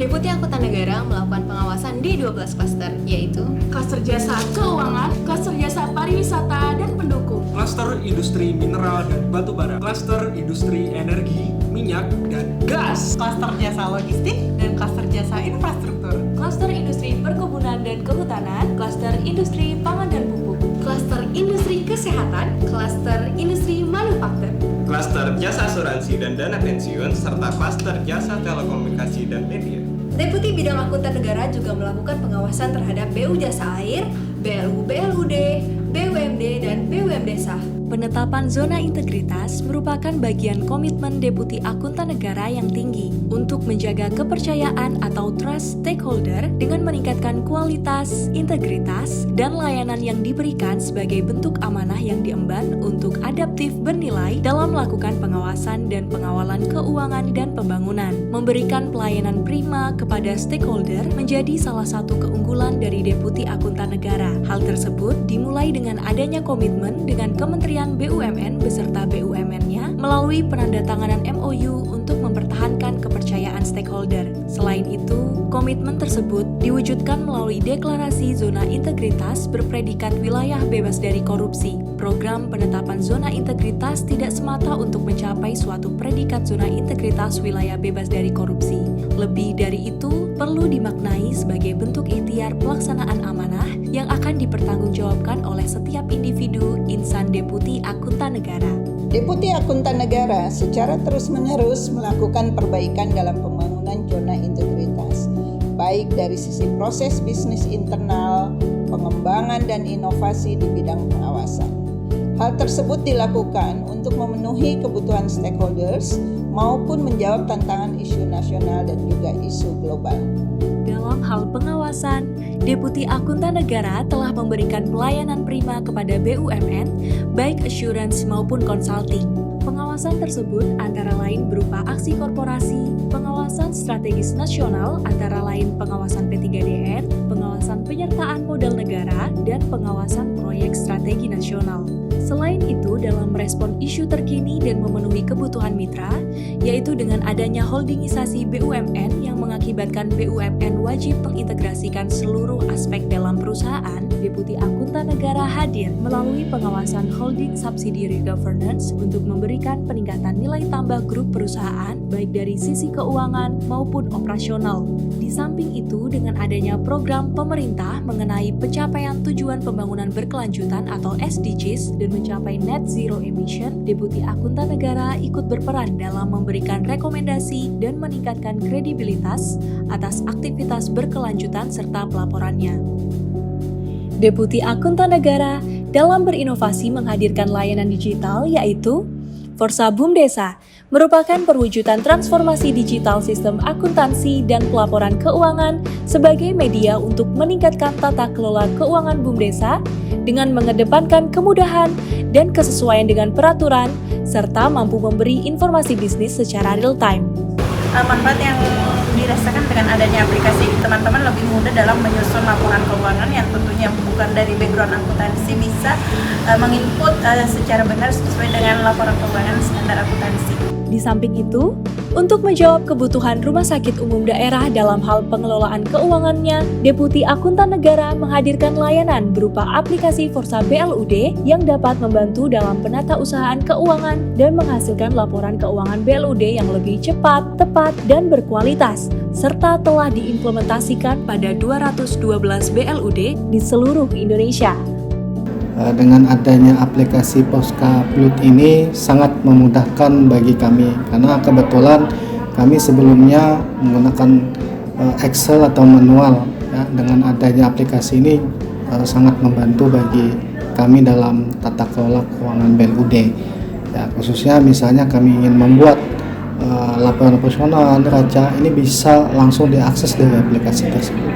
Deputi Akuntan Negara melakukan pengawasan di 12 klaster, yaitu Klaster jasa keuangan, klaster jasa pariwisata dan pendukung, klaster industri mineral dan batu bara, klaster industri energi, minyak, dan gas, klaster jasa logistik, dan klaster jasa infrastruktur, klaster industri perkebunan dan kehutanan, klaster industri pangan dan pupuk, klaster industri kesehatan, klaster industri manufaktur, klaster jasa asuransi dan dana pensiun, serta klaster jasa telekomunikasi dan media. Deputi Bidang Akuntan Negara juga melakukan pengawasan terhadap BU Jasa Air, BLU BLUD, BUMD, dan BUMD Desa. Penetapan zona integritas merupakan bagian komitmen Deputi Akuntan Negara yang tinggi untuk menjaga kepercayaan atau trust stakeholder dengan meningkatkan kualitas, integritas, dan layanan yang diberikan sebagai bentuk amanah yang diemban untuk adaptif bernilai dalam melakukan pengawasan dan pengawalan keuangan dan pembangunan. Memberikan pelayanan prima kepada stakeholder menjadi salah satu keunggulan dari Deputi Akuntan Negara. Hal tersebut dimulai dengan adanya komitmen dengan Kementerian BUMN beserta BUMN-nya melalui penandatanganan MOU untuk mempertahankan kepercayaan stakeholder. Selain itu, komitmen tersebut diwujudkan melalui deklarasi zona integritas berpredikat wilayah bebas dari korupsi. Program penetapan zona integritas tidak semata untuk mencapai suatu predikat zona integritas wilayah bebas dari korupsi. Lebih dari itu, perlu dimaknai sebagai bentuk ikhtiar pelaksanaan amanah yang akan dipertanggungjawabkan oleh setiap individu insan Deputi Akuntan Negara. Deputi Akuntan Negara secara terus-menerus melakukan perbaikan dalam pembangunan zona integritas, baik dari sisi proses bisnis internal, pengembangan dan inovasi di bidang pengawasan. Hal tersebut dilakukan untuk memenuhi kebutuhan stakeholders maupun menjawab tantangan isu nasional dan juga isu global. Dalam hal pengawasan, Deputi Akuntan Negara telah memberikan pelayanan prima kepada BUMN, baik assurance maupun consulting. Pengawasan tersebut antara lain berupa aksi korporasi, pengawasan strategis nasional antara lain pengawasan P3DN, pengawasan penyertaan modal negara, dan pengawasan proyek strategi nasional. Selain itu, dalam merespon isu terkini dan memenuhi kebutuhan mitra, yaitu dengan adanya holdingisasi BUMN yang mengakibatkan BUMN wajib mengintegrasikan seluruh aspek dalam perusahaan, Deputi Akuntan Negara hadir melalui pengawasan holding subsidiary governance untuk memberikan peningkatan nilai tambah grup perusahaan baik dari sisi keuangan maupun operasional. Di samping itu, dengan adanya program pemerintah mengenai pencapaian tujuan pembangunan berkelanjutan atau SDGs dan mencapai net zero emission, Deputi Akuntan Negara ikut berperan dalam memberikan rekomendasi dan meningkatkan kredibilitas atas aktivitas berkelanjutan serta pelaporannya. Deputi Akuntan Negara dalam berinovasi menghadirkan layanan digital yaitu Forsa BUM Desa merupakan perwujudan transformasi digital sistem akuntansi dan pelaporan keuangan sebagai media untuk meningkatkan tata kelola keuangan BUM Desa dengan mengedepankan kemudahan dan kesesuaian dengan peraturan serta mampu memberi informasi bisnis secara real time. Manfaat yang dirasakan dengan adanya aplikasi ini, teman-teman lebih mudah dalam menyusun laporan keuangan yang tentunya bukan dari background akuntansi bisa menginput secara benar sesuai dengan laporan keuangan standar akuntansi. Di samping itu, untuk menjawab kebutuhan rumah sakit umum daerah dalam hal pengelolaan keuangannya, Deputi Akuntan Negara menghadirkan layanan berupa aplikasi Forsa BLUD yang dapat membantu dalam penatausahaan keuangan dan menghasilkan laporan keuangan BLUD yang lebih cepat, tepat, dan berkualitas, serta telah diimplementasikan pada 212 BLUD di seluruh Indonesia. Dengan adanya aplikasi Poska Plus ini sangat memudahkan bagi kami karena kebetulan kami sebelumnya menggunakan Excel atau manual ya. Dengan adanya aplikasi ini sangat membantu bagi kami dalam tata kelola keuangan BLUD ya, khususnya misalnya kami ingin membuat laporan operasional neraca, ini bisa langsung diakses dari aplikasi tersebut.